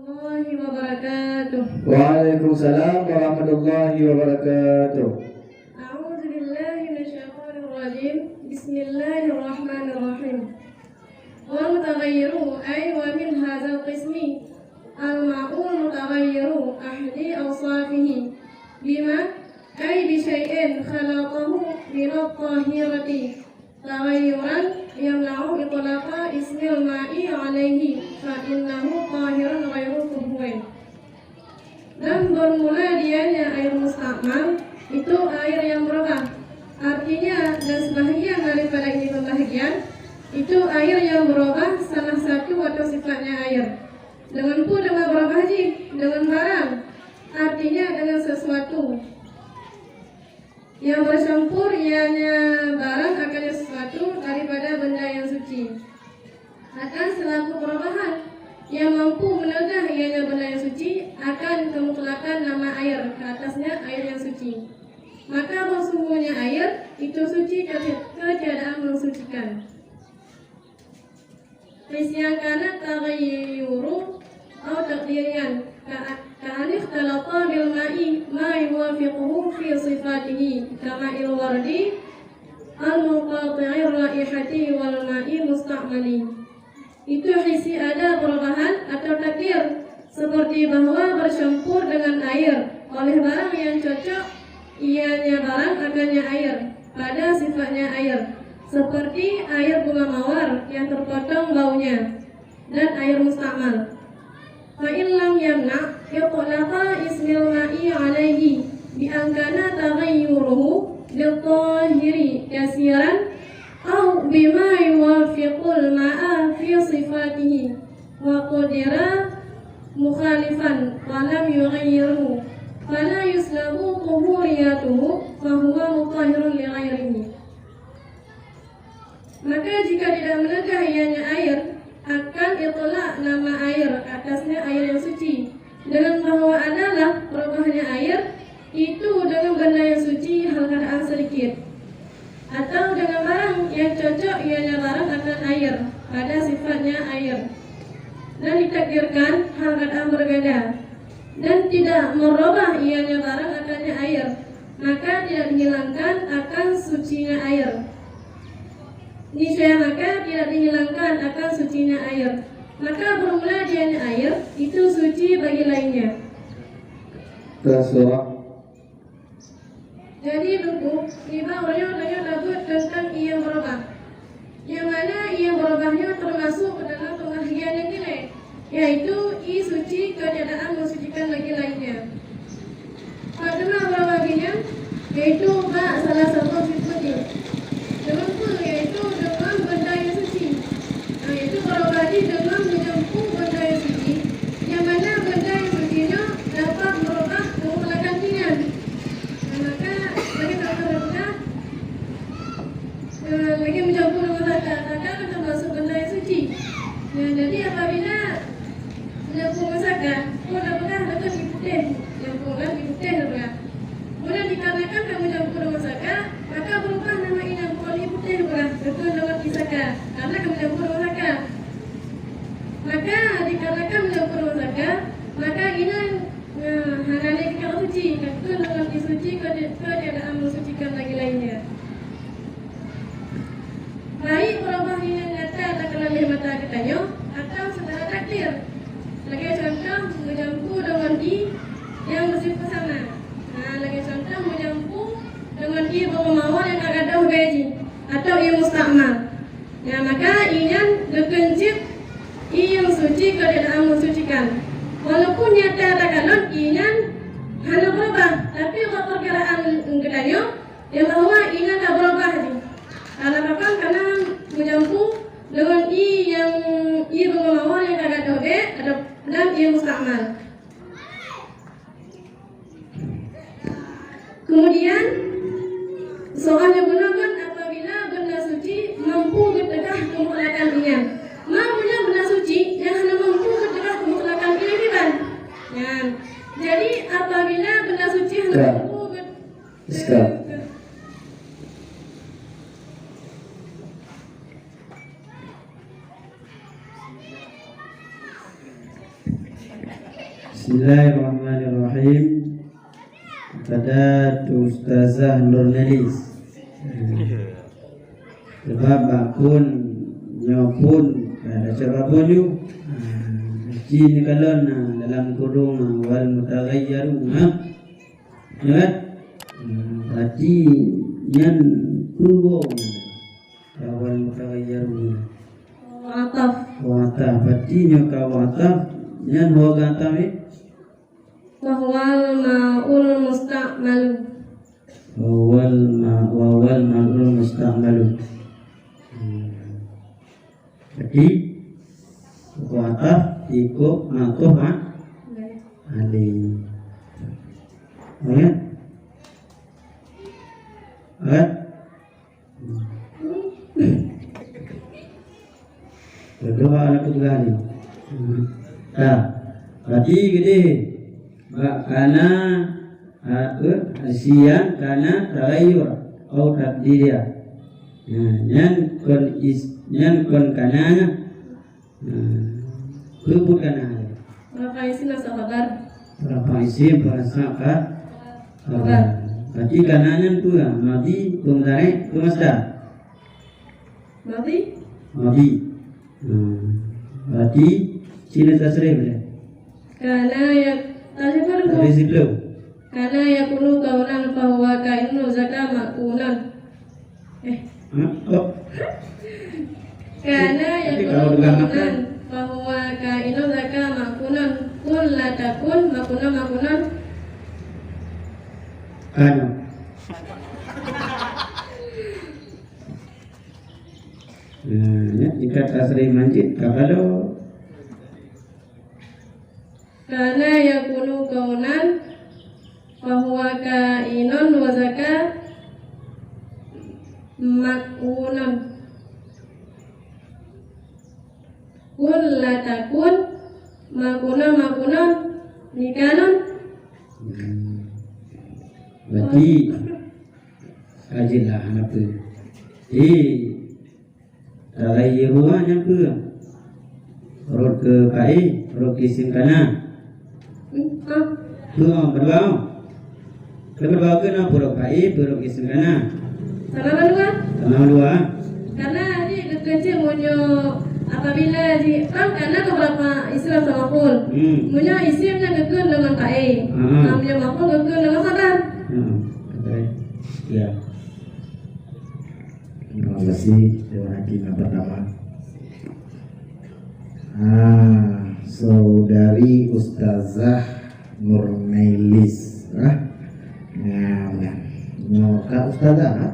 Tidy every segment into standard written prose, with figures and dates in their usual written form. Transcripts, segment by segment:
warahmatullahi wabarakatuh. Waalaikumsalam warahmatullahi wabarakatuh. A'udzu billahi minasyaitonir rajim. Bismillahirrahmanirrahim. Wa mutaghayyiru ay wa min hadzal qismi al-ma'ul mutaghayyiru ahli awsafihi bima ay bi syai'in khalaqahu min at-tahirati taghayyuran yamna'u itlaqa ismil ma'i alaihi fa innahu tahirun ghairu tuhwin. Dan bermula dianya air mustakmal itu air yang berubah. Artinya dan sebahagian daripada ini pembahagian itu air yang berubah salah satu atau sifatnya air. Dengan berubah dengan barang. Artinya dengan sesuatu yang bercampur ianya barang akannya sesuatu daripada benda yang suci. Akan selaku perubahan yang mampu menegah ianya benda yang suci akan kemutlakan nama air ke atasnya air yang suci. Maka sesungguhnya air itu suci ketiadaan mensucikan. Risyakanat taghayyuru atau takdirian ka'anif talata bil ma'i ma yuwafiquhu fi sifatihi kama'il wardi al-muqati'ir raihati wal ma'i musta'mali. Itu isi ada perubahan atau takdir seperti bahwa bercampur dengan air oleh barang yang cocok ianya barang akannya air pada sifatnya air seperti air bunga mawar yang terpotong baunya dan air mustakmal. Fa'in lam yamna' yutlaqa ismil ma'i alaihi bi'angkana taghayyuruhu bil-tahiri kasiran au bima yuwafiqul ma'a fi sifatihi wa qudira mukhalifan wa lam yughayyiruhu fala yuslabu tuhuriyatuhu fahuwa mutahhirun li ghairihi. Maka jika tidak menegah ianya air akan itlaq nama air atasnya air yang suci dengan bahwa adalah berubahnya air itu dengan benda yang suci hal keadaan sedikit atau dengan barang yang cocok ianya barang akan air pada sifatnya air dan ditakdirkan hal keadaan berbeda dan tidak merubah ianya barang akannya air maka tidak dihilangkan akan sucinya air. Niscaya maka tidak dihilangkan akan sucinya air. Maka bermula dianya air itu suci bagi lainnya. Jadi buku riba ulio dabut tentang ia berubah. Yang mana ia berubahnya termasuk ke dalam pembahagian yang nilai, yaitu i suci ketiadaan mensucikan lagi lainnya. Pada berbahagian yaitu salah satu sifat dengan pun yaitu dengan benda yang suci. Yaitu berobati dengan menjemput benda yang suci, yang mana benda yang sucinya dapat merubah kemutlakan tingan. Maka bagi benar lagi mencampur dengan saka termasuk benda yang suci. Jadi apabila mencampur dengan saka, mudah-mudahan betul diputih, campuran diputih betul. Kemudian dikarenakan kamu campur dengan saka, maka berubah nama ini yang putih betul dengan saka, karena kamu campur dengan saka. Maka dikarenakan mencampur dengan saka, maka ini hananya kita suci, betul dengan disuci ketiadaan mensucikan lagi lainnya. Baik berubah ini nyata tak lebih mata kitanya atau secara takdir. Lagi contoh mencampur dengan di yang bersifat sama. Lagi contoh mencampur dengan i bermawar yang agak dah beji atau i mustakmal. Maka inya dikencit i yang suci ketiadaan mensucikan. Walaupun nyata takalon inya hanya berubah, tapi perkiraan kitanya yang bahwa inya tak berubah aja. Karena mencampur dengan i yang i bermawar yang agak dah beji dan i mustakmal. Kemudian soal yang gunakan apabila benda suci mampu mencegah kemutlakannya. Mampunya benda suci yang hanya mampu mencegah kemutlakan ini kan? Jadi apabila benda suci hanya mampu Bismillahirrahmanirrahim. Kepada Ustazah Nurnelis. Sebab akun nyopun ada sebab pun Jin kalon dalam kurung wal mutaghayyirun ya berarti nyan kurung wal mutaghayyirun ataf berarti nyoka wataf nyan ho gatawi wal ma'ul musta'mal wal ma'ul musta'mal. Jadi wataf ikut matuh ali. Ayat. Ayat. Berdoa anak ketuhanan. Nah, berarti gede. Karena asian karena tagayyur atau takdiriyah. Nyan kon kanana. Bukan ada. Berapa isi nasa kabar? Berapa isi bahasa kabar? Berarti kanannya tu lah. Mati, kumdare, kumasda. Mati? Berarti Cina tasrif boleh. Karena ya tadi baru. Tapi sebelum. Karena ya kuno kaunan bahwa kainu zaka makunan. Karena ya kuno kaunan bahwa kainu zaka makunan. Kun la takun makunan. Kano. Jika tasrif manjid kalau karena ya kuno kaunan bahwa kainun wa zaka makunan. Kun la takun makunan nikanan. Berarti kajilah anak tu. Tagayyuruan yang ke rot ke pai, rot ke singkana. Berbau. Berbau ke na purok pai, purok ke singkana. Sama dua. Karena ini kecil munyo apabila karena beberapa Islam sama kul. Munyo isimnya gekun dengan pai. Namanya makul gekun dengan sabar. Ya. Terima kasih Dewan Hakim yang pertama. Saudari Ustazah Nurnelis. Kak Ustazah.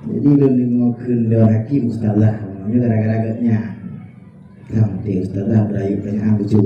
Jadi belum ngokin Dewan Hakim Ustazah. Ini gara-gara Sampai Ustazah berayu banyak lucu.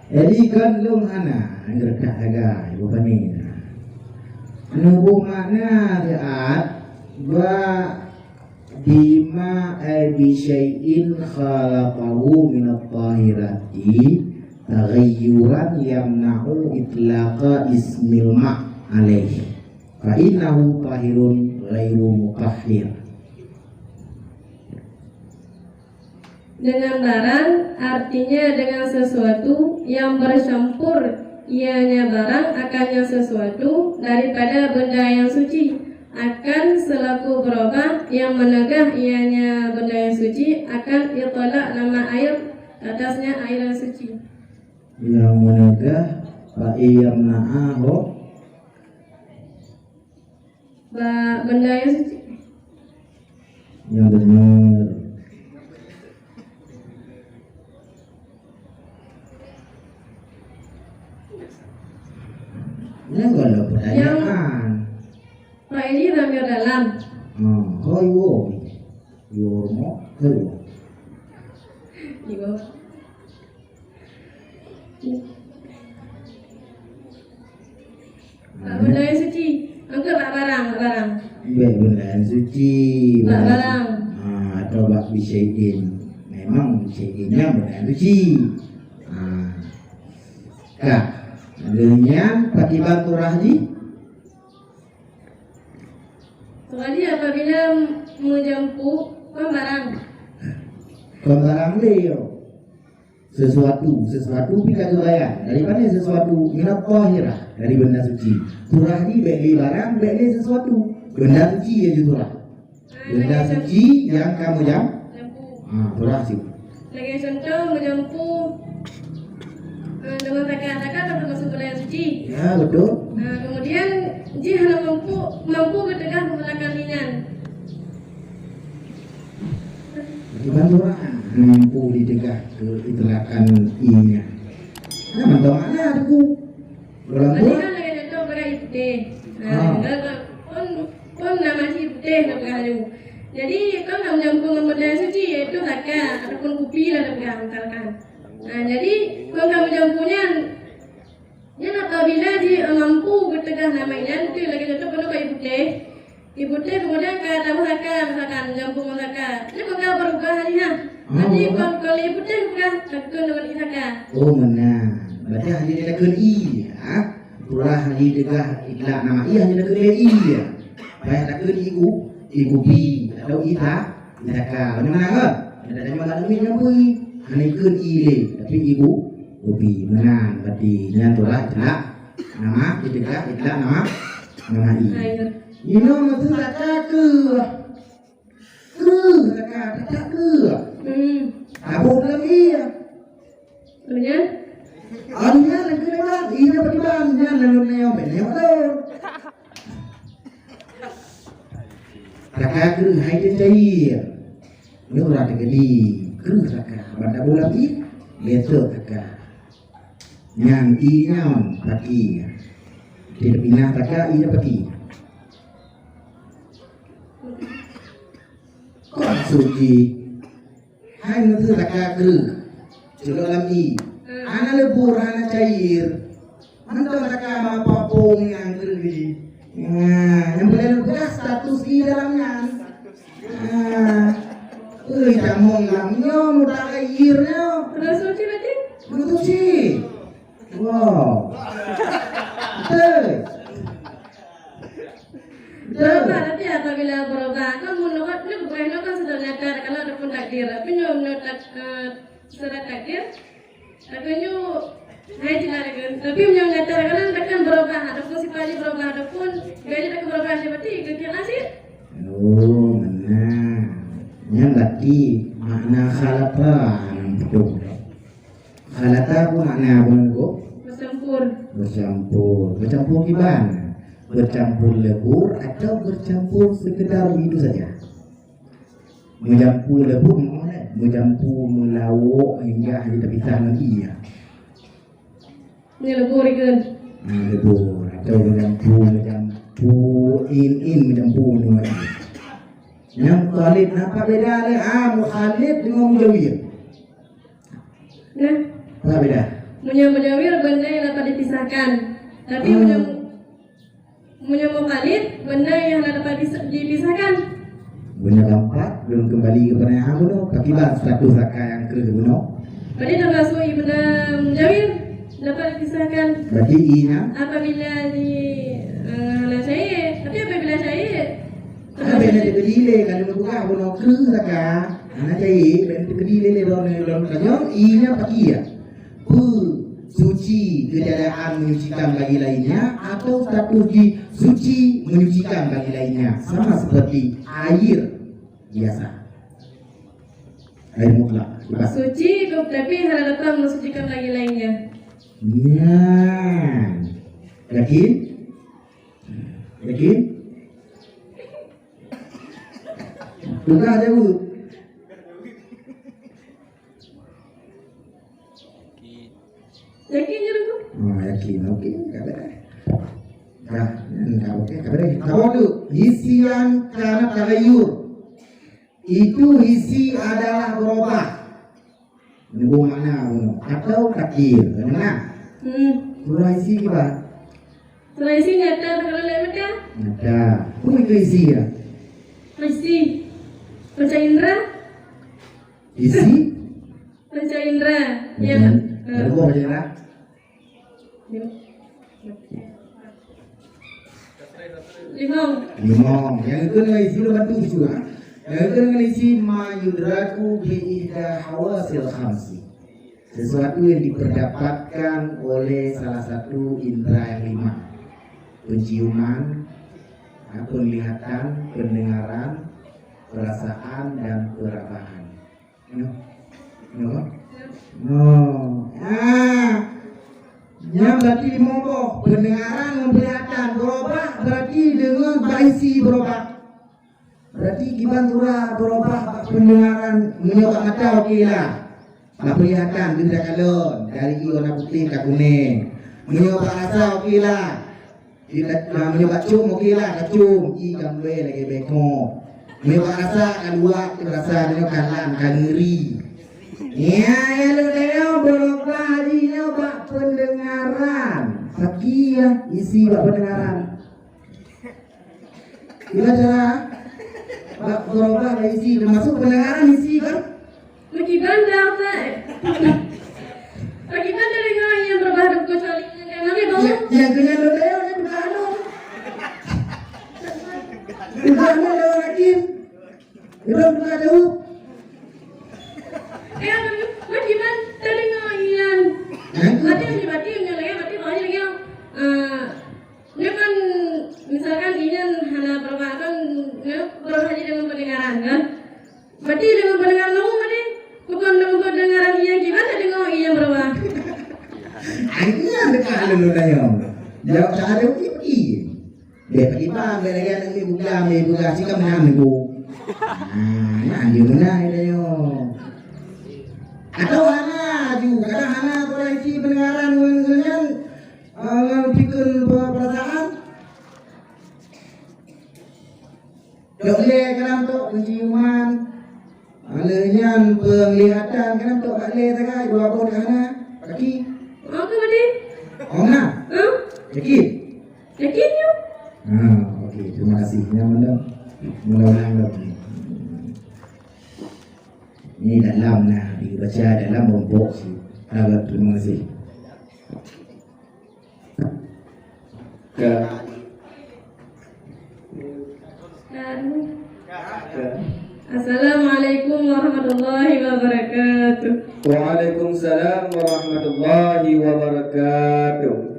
Jadi kan lu mana ngerti agak ibu pani. Nunggu makna saat wa bima bisyai'in khalaqahu minat tahirati taghayyuran yamna'u itlaqa ismil ma' alaihi fa innahu tahirun ghairu mutahhir. Dengan barang artinya dengan sesuatu yang bercampur ianya barang akannya sesuatu daripada benda yang suci akan selaku berubah yang menegah ianya benda yang suci akan itolak nama air atasnya air yang suci yang menegah fa'iyamna'ahu benda yang suci yang benar. Ini kalau pertanyaan. Pak ini ramir dalam. Koyo, yormo, koyo. Di bawah. Benda yang suci. Angkat barang. Benda yang suci. Barang. Atau bak bisyai'in. Memang bisyai'innya benda yang suci. Kak. Dengan pakai batu rahdi. Tadi apabila menjemput barang. Barang leo. sesuatu kita kebayang daripada sesuatu minat tahirah dari benda suci. Turah ni beli barang, beli sesuatu benda suci aja turah. Benda suci yang kamu turah sih. Lagi contoh menyampu dengan takar-takar termasuk benda yang suci. Ya betul. Kemudian jika mampu bertegak menggunakan ringan. Bagaimana turah mampu ditegak ke itelakan i-nya. Nah, mana aku? Dalam Tadi turah. kan lagi contoh pakai putih. Pun nama si putih nak pegang tu. Jadi kalau nak menyampung dengan benda yang suci iaitu takar ataupun kopi lah nak pegang misalkan. Jadi kalau kamu menyampungnya dia nak tahu bila dia mampu bertegak namanya itu lagi contoh kalau kayu putih. Ibu teh kemudian ke tahu takar misalkan menyampung takar. Dia pegang berubah harinya. Nanti kalau ibu teh pegang takkan dengan takar. Oh benar. Berarti hanya dilakukan i ya. Turah hanya tegak itlak nama i hanya dilakukan i ya. Baik lakukan iku pi atau ita ka. Mana ke? Ada dari mana ni nyampu i. Hanya ikut i le tapi iku pi menang berarti nya turah itlak nama ditegak itlak nama i. Ini mesti takak ke. Takak ke. Apa lagi ya? Kemudian Anya lagi lewat, ini dapat banyak lalu neo beneo tu. Takak ke hai cair. Ni orang tegadi ke takak. Benda bola ni leto takak. Yang i nyaon pati. Tidak pindah takak i pati. Kau suci. Hai mesti takak ke. Celok dalam i. Anak lebur, anak cair. Mana takkan apa-apa yang terjadi. Yang boleh lepas status di dalamnya. Jamong lamnya, mudah airnya. terus suci berarti? Betul sih. Wow. Betul. Berubah nanti apabila berubah kan menurut ni bukan kan sudah nyata kalau ada pun takdir. Tapi menurut sudah takdir. Akhirnya hai tidak tapi yang nyata kan akan berubah ataupun sifatnya berubah ataupun gaya tak berubah seperti kekira sih. Oh, benar. Yang berarti makna khalata betul. Khalata apa makna apa? Bercampur gimana? Bercampur lebur atau bercampur sekedar begitu saja? Mencampur lebur mana? Mencampur melawak hingga hanya terpisah lagi ya. Ini lebur kan? Lebur atau mencampur mencampur dua. Yang Khalid apa beda le? Mukhalid dengan mujawir. Nah, Apa beda? mujawir benda yang dapat dipisahkan. Tapi mukhalid benda yang dapat dipisahkan. Benda keempat belum kembali kepada yang abu akibat status zakat yang kedua. Berarti termasuk benda mujawir dapat dipisahkan. Berarti i-nya Apabila di syait, tapi apabila syait benda kedile kalau buka bono ke zakat. Anak cai benda kedile le don kanyo i-nya pakai ya. Suci keadaan menyucikan bagi lainnya atau status di suci menyucikan bagi lainnya sama seperti air biasa, air mutlak. suci tapi hal datang mensucikan lagi lainnya. Ya, yakin? Buka aja bu. Yakin je tu? Oh, yakin, okey, kabar. Dah, okey, kabar. Tahu tu, hisian karena tagayyur. Itu hisi adalah berubah. Ini makna atau takdir, mana? Surah isi apa? Surah isi nyata kalau lewat kan? Nyata. Apa itu isi ya? Isi panca indera. Isi? Panca indera. Ya. Apa panca indera? Limau. Yang itu dengan isi lu bantu juga. Yang itu dengan isi ma yudraku bi ihda hawasil khamsi. sesuatu yang diperdapatkan oleh salah satu indera yang 5, penciuman, penglihatan, pendengaran, perasaan dan perabahan. Yang berarti mogok pendengaran, penglihatan, berubah berarti dengan baisi berubah. Berarti giban turah berubah pendengaran menyokak mata okeylah. Penglihatan benda kalon dari warna putih ke kuning. Menyokak rasa okeylah. Menyokak cium okeylah, cium i gambe lagi beko. Menyokak rasa kedua rasa dengan kalan ngeri. Ya lu leo berubah hadinya bak pendengaran. Fakir isi bak pendengaran. Gimana cara? Bak berubah isi termasuk pendengaran isi kan? Bagi bandar tak? Bagi bandar dengan yang berbahasa kecuali yang nanti bawa. Yang kena lu leo yang bukan lu. Bukan lu lagi. Belum bukan lu. Bagi bandar dengan yang Mati yang lagi mati banyak lagi. Dia kan misalkan dia hana perbahasan, berhaji dengan pendengaran kan. Berarti dengan pendengaran kamu mati bukan dengan pendengaran yang gimana dengan yang berbah. Akhirnya dekat lu leo. Jawab tak ada pergi. Dia pergi bang, dia lagi nak buka sih kamu nak ibu. Nah, dia mana leo. Atau hana juga, kadang hana koleksi pendengaran dengan pikul perasaan. Dokle kadang tu penciuman, alenya penglihatan kadang tu bakle takai dua bot hana kaki. Apa mati? Ona. Yakin? Yakin you? Okey, terima kasih. Yang mana? Mula-mula lagi. Ini dalam lah, dibaca dalam rombok sih. Terima kasih. Assalamualaikum warahmatullahi wabarakatuh. Waalaikumsalam warahmatullahi wabarakatuh.